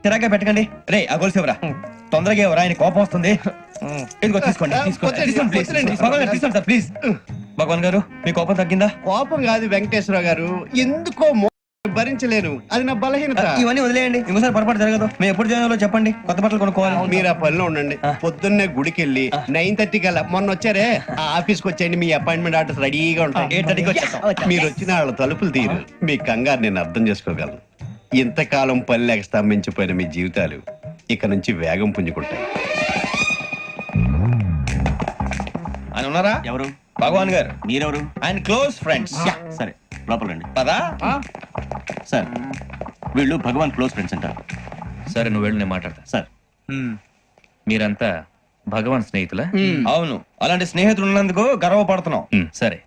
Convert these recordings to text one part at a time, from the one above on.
చిరాగ్గా పెట్టకండి. రే ఆ గొలుసు ఎవరా? తొందరగా ఎవరా? ఆయన కోపం వస్తుంది. ఇదిగో తీసుకోండి. తీసుకోండి సార్ ప్లీజ్. భగవాన్ గారు మీ కోపం తగ్గిందా? కోపం కాదు వెంకటేశ్వర గారు, ఎందుకో భరించలేను, అది నా బలహీనత. ఇవన్నీ వదిలేయండి, ఇంకోసారి పొరపాటు జరగదు. మేము ఎప్పుడు జాయిన్ చెప్పండి, కొత్త బట్టలు కొనుక్కోవాలి. మీరు ఆ పనిలో ఉండండి. పొద్దున్నే గుడికి వెళ్ళి 9:30 కల్లా, మొన్న వచ్చారే ఆ ఆఫీస్కి వచ్చేయండి. మీ అపాయింట్మెంట్ ఆర్డర్స్ రెడీగా ఉంటాయి. 8:30కి వచ్చేస్తాం. మీరు వచ్చిన వాళ్ళ తలుపులు తీరు. మీ కంగారు నేను అర్థం చేసుకోగలను. ఇంతకాలం పని లేక స్తంభించిపోయిన మీ జీవితాలు ఇక నుంచి వేగం పుంజుకుంటాయి. ఆయన ఉన్నారా? ఎవరు? భగవాన్ గారు. మీరెవరు? ఆయన క్లోజ్ ఫ్రెండ్స్. సరే లోపల రండి. పదా సార్ వీళ్ళు భగవాన్ క్లోజ్ ఫ్రెండ్స్ అంటారు. సరే నువ్వు వెళ్ళు, నేను మాట్లాడతా. సార్ మీరంతా భగవాన్ స్నేహితులా? అవును, అలాంటి స్నేహితులు ఉన్నందుకు గర్వపడుతున్నాం. సరే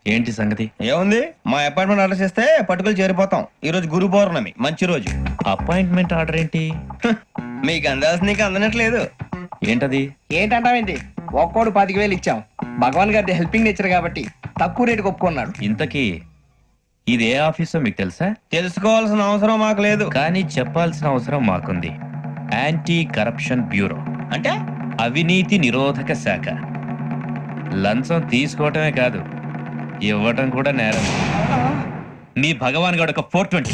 ఏంటి సంగతి? ఏముంది, మా అపాయింట్మెంట్ ఆర్డర్ చేస్తే పట్టుకులు చేరిపోతాం. ఈ రోజు గురు పౌర్ణమి, మంచి రోజు. అపాయింట్మెంట్ ఆర్డర్ ఏంటి? మీకు అందాల్సిన నీకు అందనట్లేదు. ఏంటది? ఏంటంటావేంటి? ఒక్కోడు 10,000 ఇచ్చాం. భగవాన్ గారి హెల్పింగ్ నేచర్ కాబట్టి తక్కువ రేటుకి ఒప్పుకున్నాడు. ఇంతకీ ఇది ఏ ఆఫీసో మీకు తెలుసా? తెలుసుకోవాల్సిన అవసరం మాకు లేదు, కానీ చెప్పాల్సిన అవసరం మాకుంది. యాంటీ కరప్షన్ బ్యూరో, అంటే అవినీతి నిరోధక శాఖ. లంచం తీసుకోవటమే కాదు, ఇవ్వటం కూడా నేరం. మీ భగవాన్ గారు ఒక 420.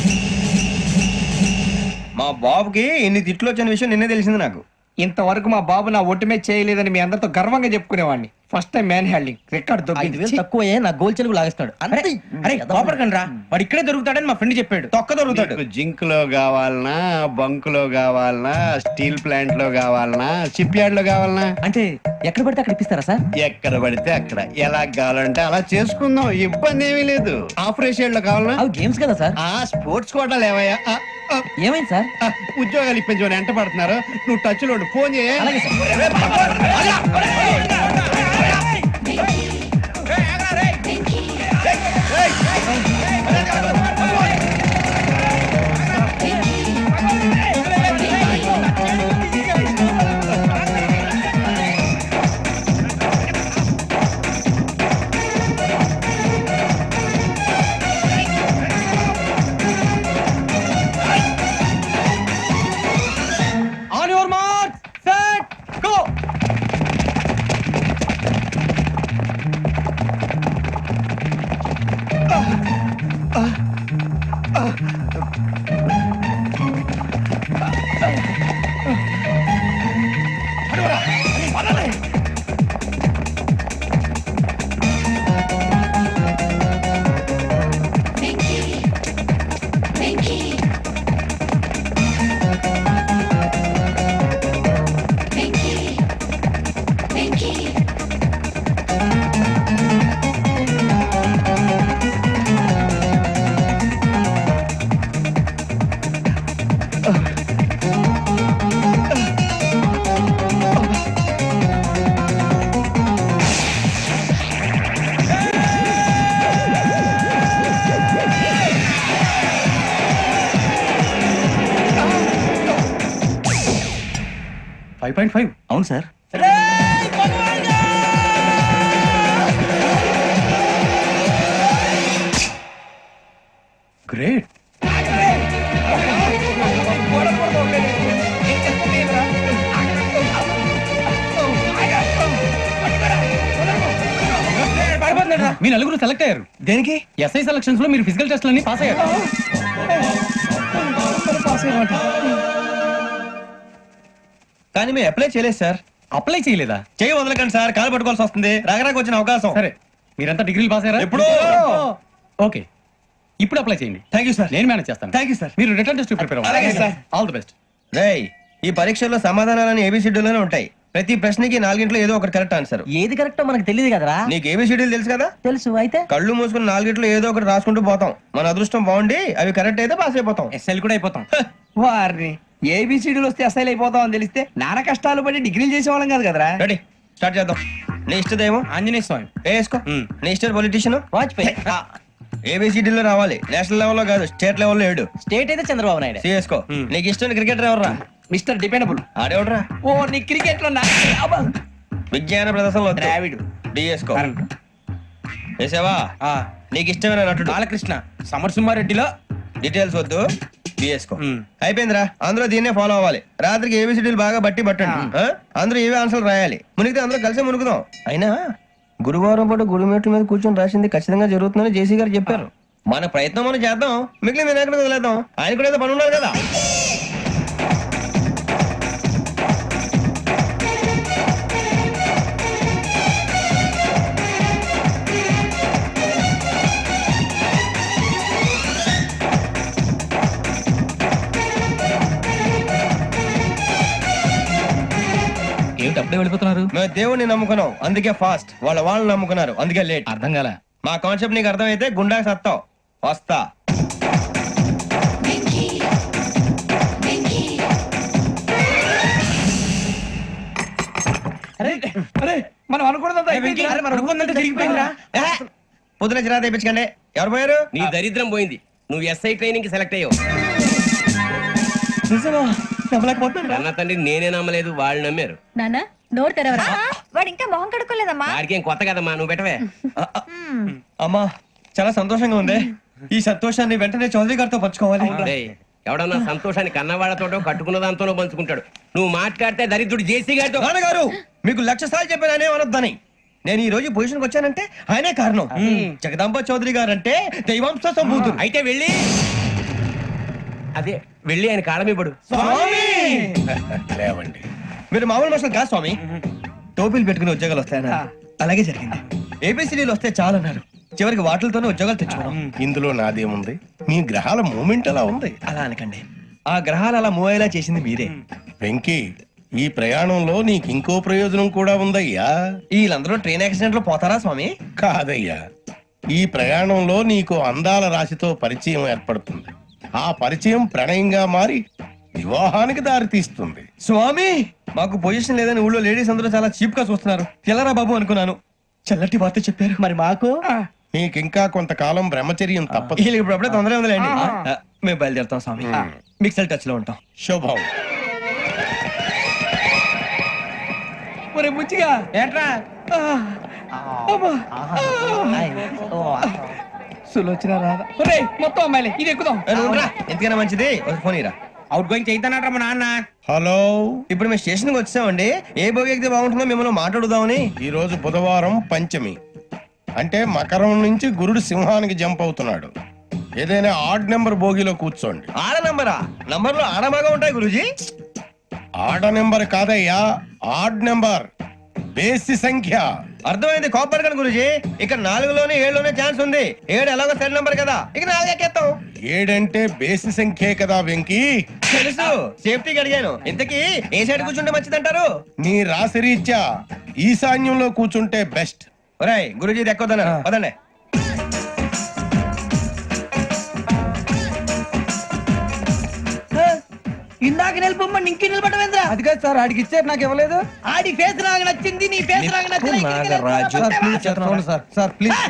మా బాబుకి ఇన్ని తిట్లు వచ్చిన విషయం నిన్నే తెలిసింది నాకు. ఇంతవరకు మా బాబు నా ఒట్టుమే చేయలేదని మీ అందరితో గర్వంగా చెప్పుకునేవాడిని. First time man handing record తక్కువే నా గోల్ చెలుగు లాగేస్తాడు. అరే కోపడకండి రా, వాడు ఇక్కడే దొరుకుతాడని మా ఫ్రెండ్ చెప్పాడు. తొక్క దొరుకుతాడు. జింక్ లో కావాలనా, బంక్ లో కావాలనా, స్టీల్ ప్లాంట్ లో కావాలనా, షిప్ యార్డ్ లో కావాలనా? అంటే ఎక్కడ పడితే అక్కడ ఇప్పిస్తారా సార్? ఎక్కడ పడితే అక్కడ, ఎలా కావాలంటే అలా చేసుకుందాం, ఇబ్బంది ఏమీ లేదు. ఆపరేషన్ లో కావాలనా? అవి గేమ్స్ కదా సార్. ఆ స్పోర్ట్స్ కోటాలు ఏవయ్యా? ఏమైంది సార్? ఉద్యోగాలు ఇప్పించమని ఎంట పడుతున్నారు. నువ్వు టచ్ లో ఫోన్ చేయ. అలాగే sir. On your mark, set, go. అవును సార్. గ్రేట్. మీ నలుగురు సెలెక్ట్ అయ్యారు. దేనికి? ఎస్ఐ సెలక్షన్స్ లో మీరు ఫిజికల్ టెస్ట్ అన్ని పాస్ అయ్యారు. కానీ మేము అప్లై చేయలేదు సార్. అప్లై చేయలేదా? చేయి వదలకండి సార్, కాలు పట్టుకోవాల్సి వస్తుంది. రాగరాకు వచ్చిన అవకాశం. సరే, మీరంతా డిగ్రీలు పాస్ అయ్యారా? ఎప్పుడో. ఓకే, ఇప్పుడు అప్లై చేయండి. Thank you sir. నేను మేనేజ్ చేస్తాను. Thank you sir. మీరు రిటర్న్ టెస్ట్ ప్రిపేర్ అలాగే అవ్వండి. సార్. All the best. రేయ్, ఈ పరీక్షల్లో సమాధానాలని ఏబిసిడ్యూల్లోనే ఉంటాయి. ప్రతి ప్రశ్నకి 4 ఏదో ఒకటి కరెక్ట్ ఆన్సర్. ఏది కరెక్టో మనకు తెలియదు కదరా. నీకు ఏబిసిడ్యూల్ తెలుసు కదా? తెలుసు. అయితే కళ్ళు మూసుకుని 4 ఏదో ఒకటి రాసుకుంటూ పోతాం. మన అదృష్టం బాగుండి అవి కరెక్ట్ అయితే పాస్ అయిపోతాం. ఎస్ఐలు కూడా అయిపోతాం. వారిని ఏబిసిడీలు వస్తే ఎస్ఐలు అయిపోతాం అని తెలిస్తే నాన్న కష్టాలు పడి డిగ్రీలు చేసేవాళ్ళం కాదు కదరా. రెడీ, స్టార్ట్ చేద్దాం. నీ ఇష్టదేమో ఆంజనేయ స్వామి. వేసుకో. నీ ఇష్ట పొలిటీషియన్ వాజ్పేయి. ఏబిసిడీలో రావాలి, నేషనల్ లెవెల్లో కాదు, స్టేట్ లెవెల్లో 7. స్టేట్ అయితే చంద్రబాబు నాయుడు. సిఎస్కో. నీకు ఇష్టం క్రికెటర్ ఎవర్రా? Mister dependable. ఆడేవడరా? ఓ నీ క్రికెట్ లో విజ్ఞాన ప్రదర్శనలో ద్రావిడు. డిఎస్కో. వేసావా? నీకు ఇష్టమైన నటుడు? బాలకృష్ణ. సమర్ సుమారెడ్డిలో డీటెయిల్స్ వద్దు, బిఎస్కో అయిపోయిందిరా. అందరూ దీన్నే ఫాలో అవ్వాలి. రాత్రికి ఏబిసిడీలు బాగా బట్టి పట్టండి. అందరూ ఏవే ఆన్సర్లు రాయాలి. మునిగితే అందరూ కలిసి మునుగుదాం. అయినా గురువారం పాటు గురుమేట్ల మీద కూర్చొని రాసింది ఖచ్చితంగా జరుగుతుందని జేసీ గారు చెప్పారు. మన ప్రయత్నం మనం చేద్దాం, మిగిలిన వినాయకుడి మీద వదిలేద్దాం. ఆయన కూడా ఏదో పని ఉన్నారు కదా. ఏమిటి అప్పుడే వెళ్ళిపోతున్నారు? మేము దేవుడిని నమ్ముకున్నాం, అందుకే ఫాస్ట్. వాళ్ళని నమ్ముకున్నారు, అందుకే లేట్. అర్థం కాల. మా కాన్సెప్ట్ నీకు అర్థమైతే గుండా సత్తావు. వస్తా. అరే మనం అనుకున్నదంతా అయిపోయిందిరా. మనం అనుకున్నదంతా జరిగిపోయిందిరా. పొద్దున చిరా తెప్పించకండి. ఎవరు పోయారు? నీ దరిద్రం పోయింది. నువ్వు ఎస్ఐ ట్రైనింగ్ కి సెలెక్ట్ అయ్యావు. అన్న తండ్రి నేనే నమ్మలేదు, వాళ్ళు నమ్మారు. నాన్న నోరు తెరవరా. వాడు ఇంకా మొహం కడుక్కోలేదమ్మా. వాడికి ఏం కొత్త కదమ్మా, నువ్వు పెట్టవే. అమ్మా చాలా సంతోషంగా ఉంది. ఈ సంతోషాన్ని వెంటనే చౌదరి గారితో పంచుకోవాలి. డేయ్, ఎవడన్నా సంతోషాన్ని కన్నవాళ్లతోటో కట్టుకున్న దాంతోనో పంచుకుంటాడు. నువ్వు మాట్లాడితే దరిద్రుడు జేసీ గారితో. నాన్నగారు మీకు 1,00,000 సార్లు చెప్పానే అనొద్దని. నేను ఈ రోజు పొజిషన్కి వచ్చానంటే ఆయనే కారణం. జగదాంబ చౌదరి గారు అంటే దైవాంశ సంభూతుడు. అయితే వెళ్ళి అదే వెళ్ళి ఆయన కాళ్ళమివ్వడు. లేవండి. మీరు మామూలు మనుషులు కాదు స్వామి. టోపీలు పెట్టుకుని ఉద్యోగాలు వస్తాయన్నారు, అలాగే జరిగింది. ఏబిసిడీలు వస్తే చాలన్నారు, చివరికి వాటిలతోనే ఉద్యోగాలు తెచ్చుకున్నాం. ఇందులో నాదేముంది? మీ గ్రహాల మూమెంట్ అలా ఉంది. అలా అనకండి, ఆ గ్రహాలు అలా మూవ్ అయ్యేలా చేసింది మీరే. వెంకీ, ఈ ప్రయాణంలో నీకు ఇంకో ప్రయోజనం కూడా ఉందయ్యా. వీళ్ళందరూ ట్రైన్ యాక్సిడెంట్ లో పోతారా స్వామి? కాదయ్యా, ఈ ప్రయాణంలో నీకు అందాల రాశితో పరిచయం ఏర్పడుతుంది. ఆ పరిచయం ప్రణయంగా మారి వివాహానికి దారితీస్తుంది. స్వామి మాకు పొజిషన్ లేదని ఊళ్ళో లేడీస్ అందరూ చాలా చీప్ గా చూస్తున్నారు. ఎలారా బాబు అనుకున్నాను, చల్లటి వార్త చెప్పారు. మరి మాకు నీకింకా కొంతకాలం బ్రహ్మచర్యం తప్పదు. వీళ్ళకి ఇప్పుడు అప్పుడే తొందరగా ఉందిలేండి. మేము బయలుదేరుతాం స్వామి. మిక్సెల్ టచ్ లో ఉంటాం. శుభం. ఒరే బుచ్చిగా ఏంట్రా సులోచన రాదా? ఒరే మొత్తం అమ్మాయిలే, ఇది ఎక్కుదాం. ఎందుకైనా మంచిది ఒక ఫోన్ ఇరా. అవుట్ గోయింగ్ చేద్దానట్రా మా నాన్న. హలో, ఇప్పుడు మేము స్టేషన్ కి వచ్చామండి. ఏ బోగి ఎక్కితే బాగుంటుందో మిమ్మల్ని మాట్లాడుదామని. ఈ రోజు బుధవారం పంచమి, అంటే మకరం నుంచి గురుడు సింహానికి జంప్ అవుతున్నాడు. ఏదైనా ఆడ్ నెంబర్ బోగిలో కూర్చోండి. ఆడ నంబరా? నంబర్లు ఆడ బాగా ఉంటాయి గురూజీ. ఆడ నెంబర్ కాదయ్యా, ఆడ్ నెంబర్, బేసి సంఖ్య. అర్థమైంది, కాపర్ కానీ గురూజీ. ఇక్కడ 4లోనే 7లోనే ఛాన్స్ ఉంది. 7 ఎలాగో సెడ్ నంబర్ కదా, ఇక 4 ఎక్కేస్తాం. 7 అంటే బేసి సంఖ్యే కదా వెంకీ. తెలుసు, సేఫ్టీకి అడిగాను. ఇంతకీ ఏ సైడ్ కూర్చుంటే మంచిదంటారు? నీ రాశి రీత్యా ఈశాన్యంలో కూర్చుంటే బెస్ట్. ఒరేయ్ గురూజీ దెక్కొద్దన పదండి. ఇందాక నిలబొమ్మని ఇంకే నిలబడమేంద్రా? అది కాదు సార్, ఆడికి ఇచ్చారు నాకు ఇవ్వలేదు. ఆడి ఫేస్ నాకు నచ్చింది, నీ ఫేస్ నాకు నచ్చింది. Nagaraju, sir please